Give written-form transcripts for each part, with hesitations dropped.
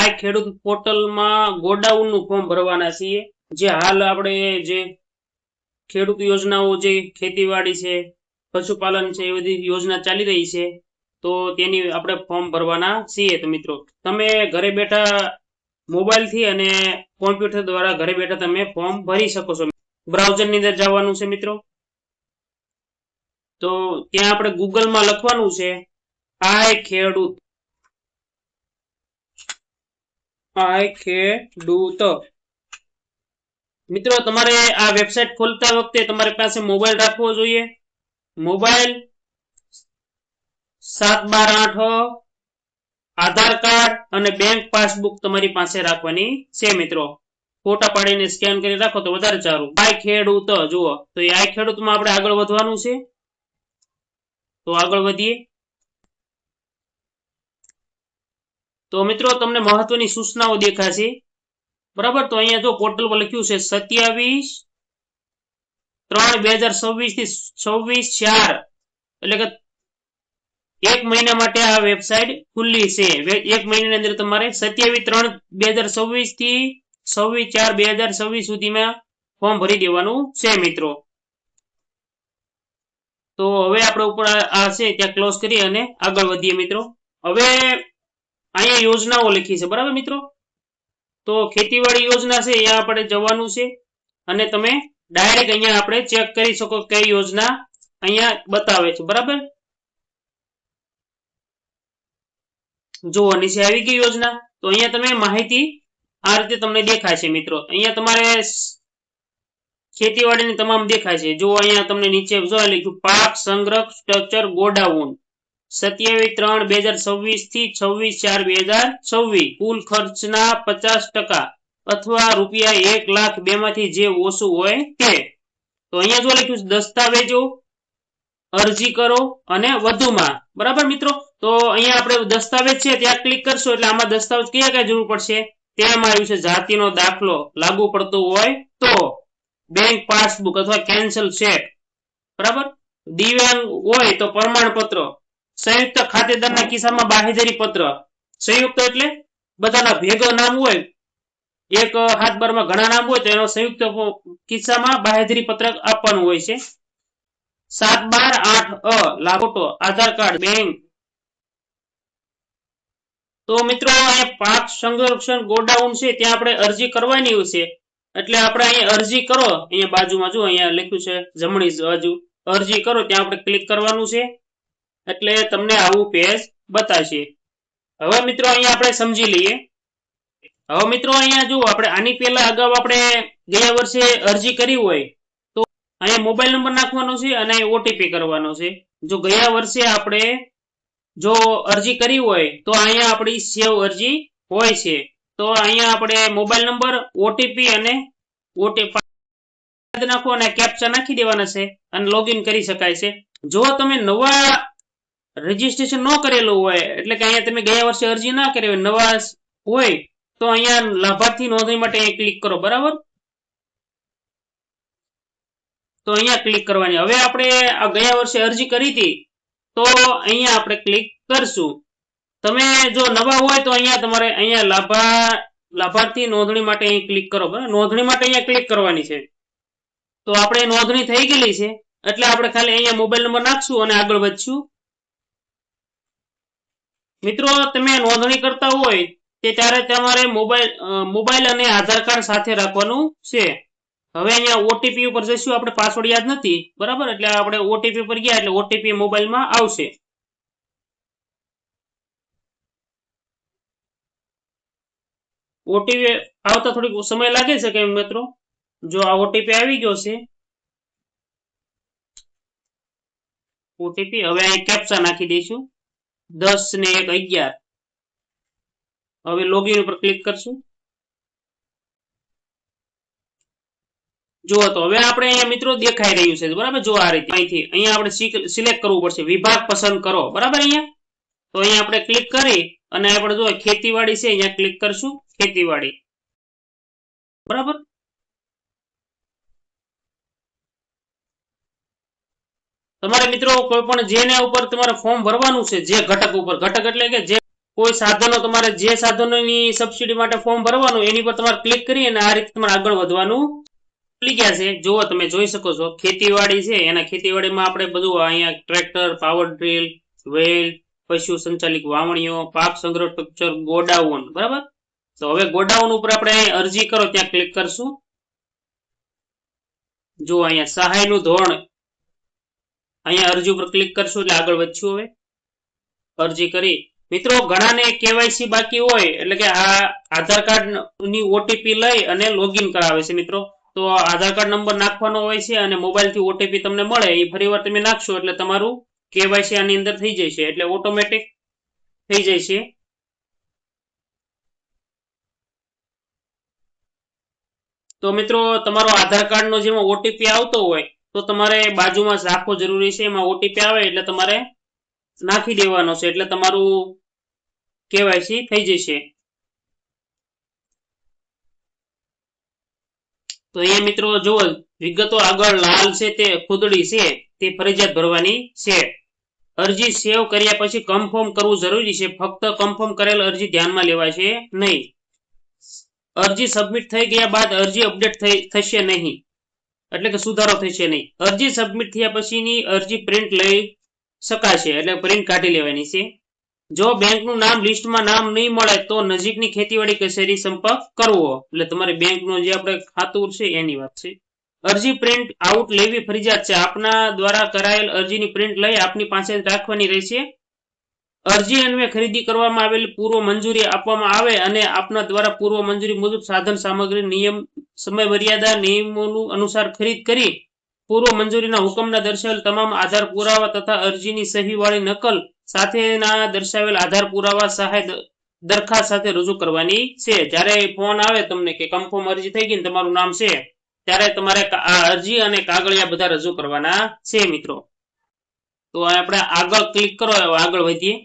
આ ખેડૂત પોર્ટલમાં ગોડાઉનનું ફોર્મ ભરવાના છીએ, જે હાલ આપણે જે ખેડૂત યોજનાઓ જે ખેતીવાડી છે, પશુપાલન છે, એ બધી યોજના ચાલી રહી છે, તો તેની આપણે ફોર્મ ભરવાના છીએ. તો મિત્રો તમે ઘરે બેઠા મોબાઈલ થી અને કોમ્પ્યુટર દ્વારા ઘરે બેઠા તમે ફોર્મ ભરી શકો છો. બ્રાઉઝર ની અંદર જવાનું છે મિત્રો. તો ત્યાં આપણે ગૂગલમાં લખવાનું છે આઈ ખેડૂત. મિત્રો તમારે આ વેબસાઇટ ખોલતા વખતે તમારી પાસે મોબાઈલ રાખવો જોઈએ. મોબાઈલ 712 આધાર કાર્ડ અને બેંક પાસબુક તમારી પાસે રાખવાની છે મિત્રો. ફોટા પાડીને સ્કેન કરી રાખો તો વધારે સારું. આઈ ખેડૂત જુઓ, તો એ આઈ ખેડૂતમાં આપણે આગળ વધવાનું છે. તો આગળ વધીએ. તો મિત્રો તમને મહત્વની સૂચનાઓ દેખાશે, બરાબર. તો અહીંયા જો પોર્ટલ પર લખ્યું છે 27/3/2026 થી 26/4, એટલે કે 1 મહિના માટે આ વેબસાઇટ ખુલ્લી છે. 1 મહિનાની અંદર તમારે 27/3/2026 થી 26/4/2026 સુધીમાં ફોર્મ ભરી દેવાનું છે મિત્રો. તો હવે આપણે ઉપર આ છે ત્યાં ક્લોઝ કરી અને આગળ વધીએ મિત્રો. હવે અહીંયા યોજનાઓ લખી છે, બરાબર મિત્રો. તો ખેતીવાડી યોજના છે, અહીંયા આપણે જવાનું છે અને તમે ડાયરેક્ટ અહીંયા આપણે ચેક કરી શકો કઈ યોજના અહીંયા બતાવે છે, બરાબર. જો નીચે આવી ગઈ યોજના, તો અહીંયા તમે માહિતી આ રીતે તમને દેખાય છે મિત્રો. અહીંયા તમારે ખેતીવાડીની તમામ દેખાય છે. જો અહીંયા તમને નીચે જો લખ્યું પાક સંગ્રહ સ્ટ્રક્ચર ગોડાઉન 27/3/2026 થી 26/4/2026, કુલ ખર્ચના 50% અથવા રૂપિયા 1,02,000 માંથી જે ઓછું હોય તે. તો અહીંયા જો લખ્યું દસ્તાવેજો, અરજી કરો અને વધુમાં, બરાબર મિત્રો. તો અહીંયા આપણે દસ્તાવેજ છે ત્યાં ક્લિક કરશો એટલે આમાં દસ્તાવેજ કયા જરૂર પડશે તેમાં આવ્યું છે. જાતિનો દાખલો લાગુ પડતો હોય તો, બેંક પાસબુક અથવા કેન્સલ ચેક, બરાબર. દિવ્યાંગ હોય તો પ્રમાણપત્ર, સંયુક્ત ખાતેદારના કિસ્સામાં બાહેધરી પત્ર. સંયુક્ત એટલે બધાના ભેગા નામ હોય, એક હાથ બારમાં ઘણા નામ હોય તો એનો સંયુક્ત કિસ્સામાં બાહેધરી પત્રક આપવાનું હોય છે. 7/12 લાખોટો, આધાર કાર્ડ, બેંક. તો મિત્રો અહીંયા પાક સંરક્ષણ ગોડાઉન છે ત્યાં આપણે અરજી કરવાની છે, એટલે આપણે અહીંયા અરજી કરો, અહીંયા બાજુમાં જો અહીંયા લખ્યું છે જમણી બાજુ અરજી કરો, ત્યાં આપણે ક્લિક કરવાનું છે એટલે તમને આવું પેજ બતાવશે. હવે મિત્રો અહીંયા આપણે સમજી લઈએ. હવે મિત્રો અહીંયા જો આપણે આની પહેલા અગાઉ આપણે ગયા વર્ષે અરજી કરી હોય તો અહીંયા મોબાઈલ નંબર નાખવાનો છે અને અહીં ઓટીપી કરવાનો છે. જો ગયા વર્ષે આપણે જો અરજી કરી હોય તો અહીંયા આપણી સેવ અરજી હોય છે. તો અહીંયા આપણે મોબાઈલ નંબર, ઓટીપી અને ઓટીપી નાખો અને કેપ્ચા નાખી દેવાના છે અને લોગિન કરી શકાય છે. જો તમે નવા રજીસ્ટ્રેશન ન કરેલું હોય, એટલે કે અહીંયા તમે ગયા વર્ષે અરજી ના કરી હોય, નવા હોય તો અહીંયા લાભાર્થી નોંધણી માટે અહીં ક્લિક કરો, બરાબર. તો અહીંયા ક્લિક કરવાની. હવે આપણે આ ગયા વર્ષે અરજી કરી હતી તો અહીંયા આપણે ક્લિક કરશું. તમે જો નવા હોય તો અહીંયા તમારે અહીંયા લાભાર્થી નોંધણી માટે અહીં ક્લિક કરો, બરાબર. નોંધણી માટે અહીંયા ક્લિક કરવાની છે. તો આપણે નોંધણી થઈ ગયેલી છે એટલે આપણે ખાલી અહીંયા મોબાઈલ નંબર નાખશું અને આગળ વધશું. મિત્રો તમે નોંધણી કરતા હોય તે ત્યારે તમારે મોબાઈલ અને આધાર કાર્ડ સાથે રાખવાનું છે. હવે અહીંયા ઓટીપી ઉપર જઈશું, આપણે પાસવર્ડ યાદ નથી, બરાબર. એટલે આપણે ઓટીપી પર ગયા એટલે ઓટીપી મોબાઈલમાં આવશે. ઓટીપી આવતા થોડીક સમય લાગે છે કે મિત્રો. જો આ ઓટીપી આવી ગયો છે, ઓટીપી હવે અહીં કેપ્ચા નાખી દઈશું 10 ને 1 11. હવે લોગિન ઉપર ક્લિક કરશું. જુઓ તો હવે આપણે અહીંયા મિત્રો દેખાઈ રહ્યું છે, બરાબર. જો આ રીતે અહીંથી અહીંયા આપણે સિલેક્ટ કરવું પડશે, વિભાગ પસંદ કરો, બરાબર. અહીંયા તો અહીંયા આપણે ક્લિક કરી અને આપણે જો ખેતીવાડી છે અહીંયા ક્લિક કરશું, ખેતીવાડી, બરાબર. તમારે મિત્રો કોઈ પણ જેના ઉપર તમારે ફોર્મ ભરવાનું છે, જે ઘટક ઉપર, ઘટક એટલે કે જે કોઈ સાધનો તમારે જે સાધનોની સબસિડી માટે ફોર્મ ભરવાનું એની પર તમારે ક્લિક કરી અને આ રીતે તમારે આગળ વધવાનું ખુલી ગયા છે. જુઓ તમે જોઈ શકો છો ખેતીવાડી છે, એના ખેતીવાડીમાં આપણે બધું અહીંયા ટ્રેક્ટર, પાવર ડ્રીલ, વેલ, પશુ સંચાલિત વાવણીઓ, પાક સંગ્રહ સ્ટ્રક્ચર, ગોડાઉન. બરાબર. તો હવે ગોડાઉન ઉપર આપણે અરજી કરો ત્યાં ક્લિક કરશું. જો અહીંયા સહાયનું ધોરણ, અહીંયા અરજી ઉપર ક્લિક કરશું એટલે આગળ વધશું. હવે અરજી કરી મિત્રો ઘણાને કેવાયસી બાકી હોય એટલે કે આ આધાર કાર્ડ ની ઓટીપી લઈ અને લોગિન કરાવે છે મિત્રો. તો આધાર કાર્ડ નંબર નાખવાનો હોય છે અને મોબાઈલ થી ઓટીપી તમને મળે એ ફરીવાર તમે નાખશો એટલે તમારું કેવાયસી આની અંદર થઈ જશે, એટલે ઓટોમેટિક થઈ જશે. તો મિત્રો તમારો આધાર કાર્ડ નો જેમાં ઓટીપી આવતો હોય તો તમારે બાજુમાં રાખવો જરૂરી છે. એમાં ઓટીપી આવે એટલે તમારે નાખી દેવાનો છે એટલે તમારું કેવાયસી થઈ જશે. તો એ મિત્રો જુઓ વિગતો આગળ લાલ છે તે ખુદડી છે તે ફરજિયાત ભરવાની છે. અરજી સેવ કર્યા પછી કન્ફર્મ કરવું જરૂરી છે. ફક્ત કન્ફર્મ કરેલ અરજી ધ્યાનમાં લેવાશે નહીં. અરજી સબમિટ થઈ ગયા બાદ અરજી અપડેટ થશે નહીં, એટલે કે સુધારો થશે નહીં. અરજી સબમિટ થયા પછીની અરજી પ્રિન્ટ લઈ શકાશે, એટલે પ્રિન્ટ કાઢી લેવાની છે. જો બેંકનું નામ લિસ્ટમાં નામ નહીં મળે તો નજીકની ખેતીવાડી કચેરી સંપર્ક કરવો, એટલે તમારે બેંકનું જે આપણે ખાતું છે એની વાત છે. અરજી પ્રિન્ટ આઉટ લેવી ફરજિયાત છે. આપના દ્વારા કરાયેલ અરજીની પ્રિન્ટ લઈ આપની પાસે રાખવાની રહેશે. અરજી અન્વયે ખરીદી કરવામાં આવેલી પૂર્વ મંજૂરી આપવામાં આવે અને આપના દ્વારા પૂર્વ મંજૂરી મુજબ સાધન સામગ્રી નિયમ સમય મર્યાદા નિયમોનું અનુસાર ખરીદ કરી પૂર્વ મંજૂરીના હુકમના દર્શાવેલ તમામ આધાર પુરાવા તથા અરજીની સહી વાળી નકલ સાથેના દર્શાવેલ આધાર પુરાવા સહાય દરખાસ્ત સાથે રજૂ કરવાની છે. જ્યારે ફોન આવે તમને કે કન્ફર્મ અરજી થઈ ગઈ તમારું નામ છે ત્યારે તમારે આ અરજી અને કાગળિયા બધા રજૂ કરવાના છે મિત્રો. તો આપણે આગળ ક્લિક કરો, આગળ વધીએ.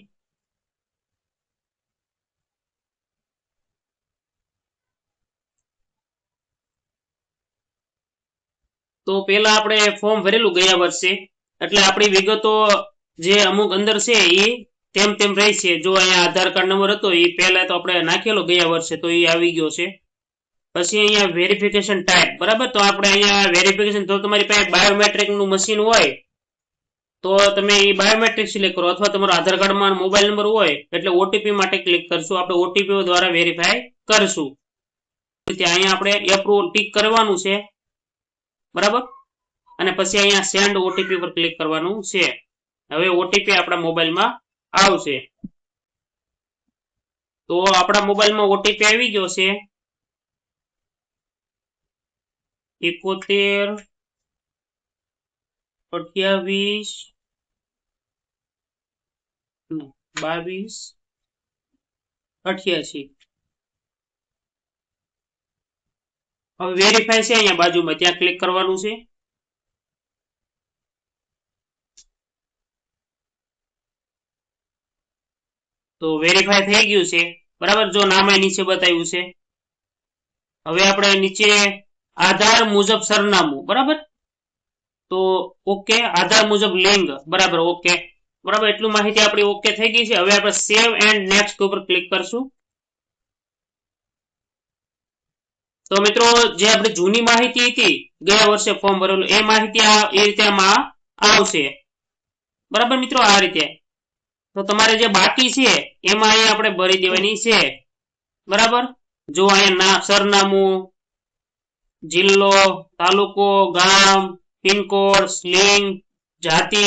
તો પેલા આપણે ફોર્મ ભરેલું ગયા વર્ષે એટલે આપણી વિગતો જે અમુક અંદર છે એ તેમ તેમ રહેશે. જો અહીંયા આધાર કાર્ડ નંબર હતો એ પહેલા તો આપણે નાખેલો ગયા વર્ષે તો એ આવી ગયો છે. પછી અહીંયા વેરિફિકેશન ટાઈપ. બરાબર. તો આપણે અહીંયા વેરિફિકેશન, જો તમારી પાસે બાયોમેટ્રિક નું મશીન હોય તો તમે એ બાયોમેટ્રિક સિલેક્ટ કરો, અથવા તમારો આધાર કાર્ડમાં મોબાઈલ નંબર હોય એટલે ઓટીપી માટે ક્લિક કરશું. આપણે ઓટીપી દ્વારા વેરીફાઈ કરશું. અહીંયા આપણે એપ્રુવલ ટિક કરવાનું છે. બરાબર. અને પછી અહીંયા સેન્ડ ઓટીપી પર ક્લિક કરવાનું છે. હવે ઓટીપી આપણા મોબાઈલમાં આવશે. તો આપણા મોબાઈલમાં ઓટીપી આવી ગયો છે 71 28 22 88. હવે વેરીફાઈ છે અહીંયા બાજુમાં, ત્યાં ક્લિક કરવાનું છે. તો વેરીફાઈ થઈ ગયું છે. બરાબર. જો નામ નીચે બતાવ્યું છે. હવે આપણે નીચે આધાર મુજબ સરનામું. બરાબર. તો ઓકે. આધાર મુજબ લિંગ. બરાબર. ઓકે. બરાબર. એટલું માહિતી આપણી ઓકે થઈ ગઈ છે. હવે આપણે સેવ એન્ડ નેક્સ્ટ ઉપર ક્લિક કરશું. તો મિત્રો જે આપણી જૂની માહિતી હતી ગયા વર્ષે ફોર્મ ભરેલું એ માહિતી એ રીતે આમાં આવશે. બરાબર મિત્રો. આ રીતે તો તમારે જે બાકી છે એમાં અહીંયા આપણે ભરી દેવાની છે. બરાબર. જો અહીંયા સરનામું, જિલ્લો, તાલુકો, ગામ, પિનકોડ, લિંગ, જાતિ,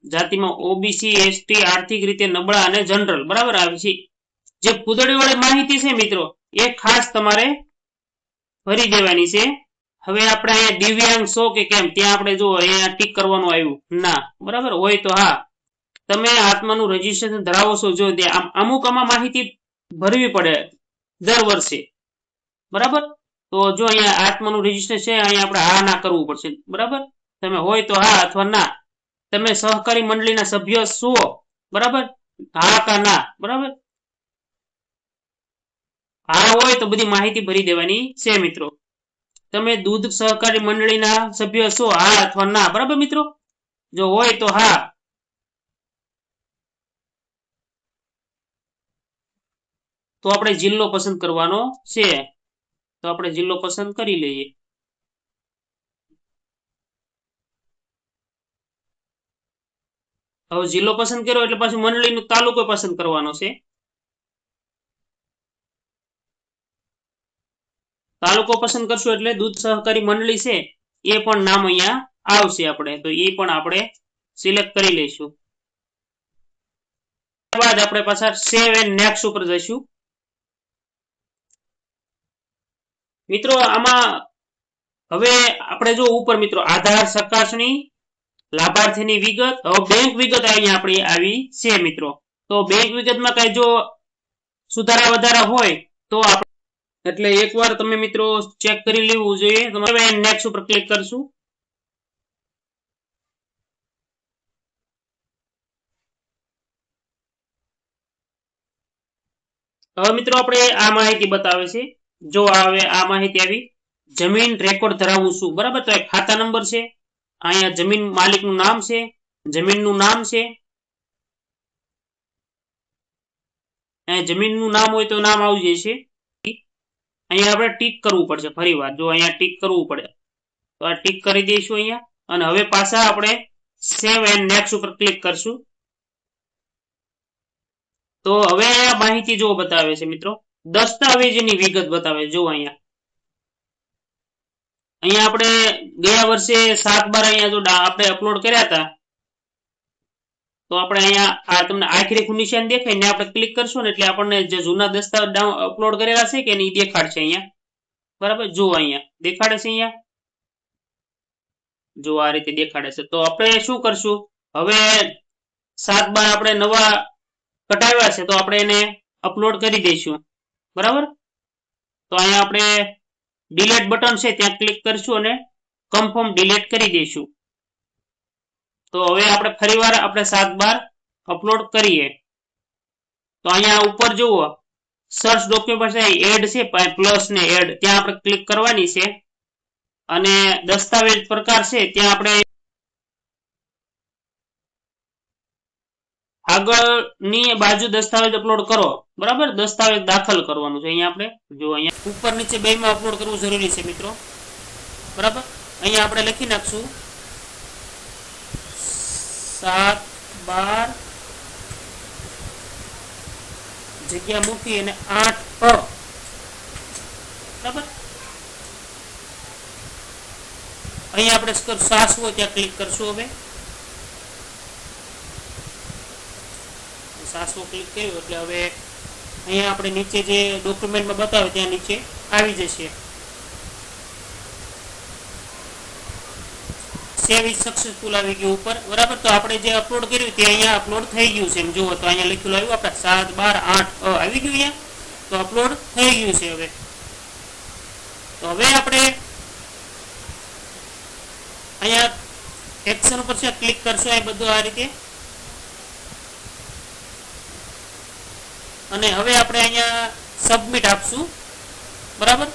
જાતિમાં ઓબીસી, એસટી, આર્થિક રીતે નબળા અને જનરલ. બરાબર. આવી છે જે ફૂદડી વાળી માહિતી છે મિત્રો એ ખાસ તમારે ભરી દેવાની છે. હવે આપણે અહીંયા દિવ્યાંગ છો કે કેમ ત્યાં આપણે જો અહીંયા ટીક કરવાનું આવ્યું ના. બરાબર. હોય તો હા. તમે આત્માનું રજીસ્ટ્રેશન ધરાવો છો જો અમુક આમાં માહિતી ભરવી પડે દર વર્ષે. બરાબર. તો જો અહીંયા આત્માનું રજીસ્ટ્રેશન છે અહીંયા આપણે હા ના કરવું પડશે. બરાબર. તમે હોય તો હા અથવા ના. તમે સહકારી મંડળીના સભ્ય છો. બરાબર. હા કા ના. બરાબર. હા હોય તો બધી માહિતી ભરી દેવાની છે મિત્રો. તમે દૂધ સહકારી મંડળીના સભ્ય છો હા અથવા ના. બરાબર મિત્રો. જો હોય તો હા. તો આપણે જિલ્લો પસંદ કરવાનો છે. તો આપણે જિલ્લો પસંદ કરી લઈએ. હવે જિલ્લો પસંદ કર્યો એટલે પાછું મંડળીનો તાલુકો પસંદ કરવાનો છે. તાલુકો પસંદ કરશું એટલે દૂધ સહકારી મંડળી છે એ પણ નામ અહીંયા આવશે. આપણે તો એ પણ આપણે સિલેક્ટ કરી લઈશું. ત્યારબાદ આપણે પાછા સેવ એન્ડ નેક્સ્ટ ઉપર જઈશું. મિત્રો આમાં હવે આપણે જો ઉપર મિત્રો આધાર ચકાસણી, લાભાર્થીની વિગત, હવે બેંક વિગત અહીંયા આપણી આવી છે મિત્રો. તો બેંક વિગતમાં કઈ જો સુધારા વધારા હોય તો આપણે એટલે એકવાર તમે મિત્રો ચેક કરી લેવું જોઈએ. તમે નેક્સ્ટ ઉપર ક્લિક કરશું. હવે મિત્રો આપણે આ માહિતી બતાવે છે. જો આવે આ માહિતી આવી, જમીન રેકોર્ડ ધરાવું છું, બરાબર. તો ખાતા નંબર છે, અહીંયા જમીન માલિકનું નામ છે, જમીનનું નામ છે. જમીનનું નામ હોય તો નામ આવી જશે. અહીંયા આપણે ટીક કરવું પડશે ફરીવાર. જો અહીંયા ટીક કરવું પડે તો આ ટીક કરી દઈશું અહીંયા. અને હવે પાછા આપણે સેવ એન્ડ નેક્સ્ટ ઉપર ક્લિક કરશું. તો હવે અહીંયા માહિતી જો બતાવે છે મિત્રો, દસ્તાવેજની વિગત બતાવે. જો અહીંયા આપણે ગયા વર્ષે 7/12 અહીંયા જો આપણે અપલોડ કર્યા હતા તો આપણે અહીંયા આ તમને આખરી નિશાન દેખાય ને આપણે ક્લિક કરશું ને એટલે આપણને જે જૂના દસ્તાવેજ અપલોડ કરેલા છે કે નહીં દેખાડશે અહીંયા, બરાબર. જો અહીંયા દેખાડે છે, અહીંયા જો આ રીતે દેખાડે છે. તો આપણે શું કરશું, હવે 7/12 આપણે નવા કઢાવ્યા છે તો આપણે એને અપલોડ કરી દઈશું, બરાબર. તો અહીંયા આપણે ડિલીટ બટન છે ત્યાં ક્લિક કરશું અને કન્ફર્મ ડિલીટ કરી દઈશું. તો હવે આપણે ફરીવાર આપણે 7/12 અપલોડ કરીએ. તો અહીંયા ઉપર જુઓ સર્ચ ડોક્યુમેન્ટ છે, એડ છે પ્લસ ને એડ, ત્યાં આપણે ક્લિક કરવાની છે. અને દસ્તાવેજ પ્રકાર છે ત્યાં આપણે આગળની બાજુ દસ્તાવેજ અપલોડ કરો, બરાબર. દસ્તાવેજ દાખલ કરવાનું છે અહીંયા આપણે. જો અહીંયા ઉપર નીચે બેમાં અપલોડ કરવું જરૂરી છે મિત્રો, બરાબર. અહીંયા આપણે લખી નાખશું 7/12 જગ્યા મૂકી અને 8 બરાબર. અહીંયા આપણે સાસ હોય ત્યાં ક્લિક કરશું. હવે સાસવો ક્લિક કર્યું એટલે હવે અહીંયા આપણે નીચે જે ડોક્યુમેન્ટમાં બતાવે ત્યાં નીચે આવી જશે. સેવ ઇઝ સક્સેસફુલ આવી ગયું ઉપર, બરાબર. તો આપણે જે અપલોડ કર્યું તે અહીંયા અપલોડ થઈ ગયું છે. એમ જુઓ તો અહીંયા લખેલું આવ્યું આપણે 7/12 8 આવી ગયું અહીંયા. તો અપલોડ થઈ ગયું છે. હવે તો હવે આપણે અહીંયા એક્શન ઉપર છે ક્લિક કરશું. અહીં બધું આ રીતે. અને હવે આપણે અહીંયા સબમિટ આપશું, બરાબર.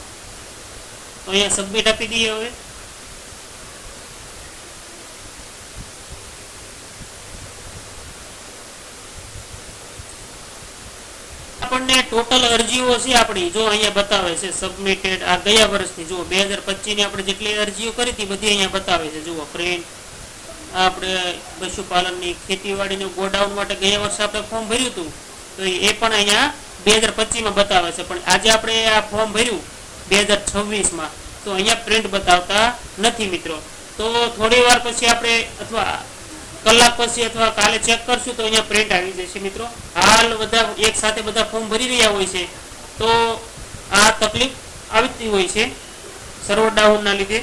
તો અહીંયા સબમિટ આપી દઈએ. હવે આપણને ટોટલ અરજીઓ છે આપણી જો અહીંયા બતાવે છે સબમિટેડ. આ ગયા વર્ષની જુઓ 2025 ની આપણે જેટલી અરજીઓ કરી હતી બધી અહીંયા બતાવે છે. જુઓ પ્રિન્ટ આપણે પશુપાલનની ખેતીવાડીનું ગોડાઉન માટે ગયા વર્ષે આપણે ફોર્મ ભર્યું હતું તો એ પણ અહીંયા 2025 માં બતાવે છે. પણ આજે આપણે આ ફોર્મ ભર્યું 2026 માં તો અહીંયા પ્રિન્ટ બતાવતા નથી મિત્રો. તો થોડી વાર પછી આપણે અથવા કલાક પછી અથવા કાલે ચેક કરશું તો અહીંયા પ્રિન્ટ આવી જશે મિત્રો. હાલ બધા એક સાથે બધા ફોર્મ ભરી રહ્યા હોય છે તો આ તકલીફ આવતી હોય છે સર્વર ડાઉનના લીધે.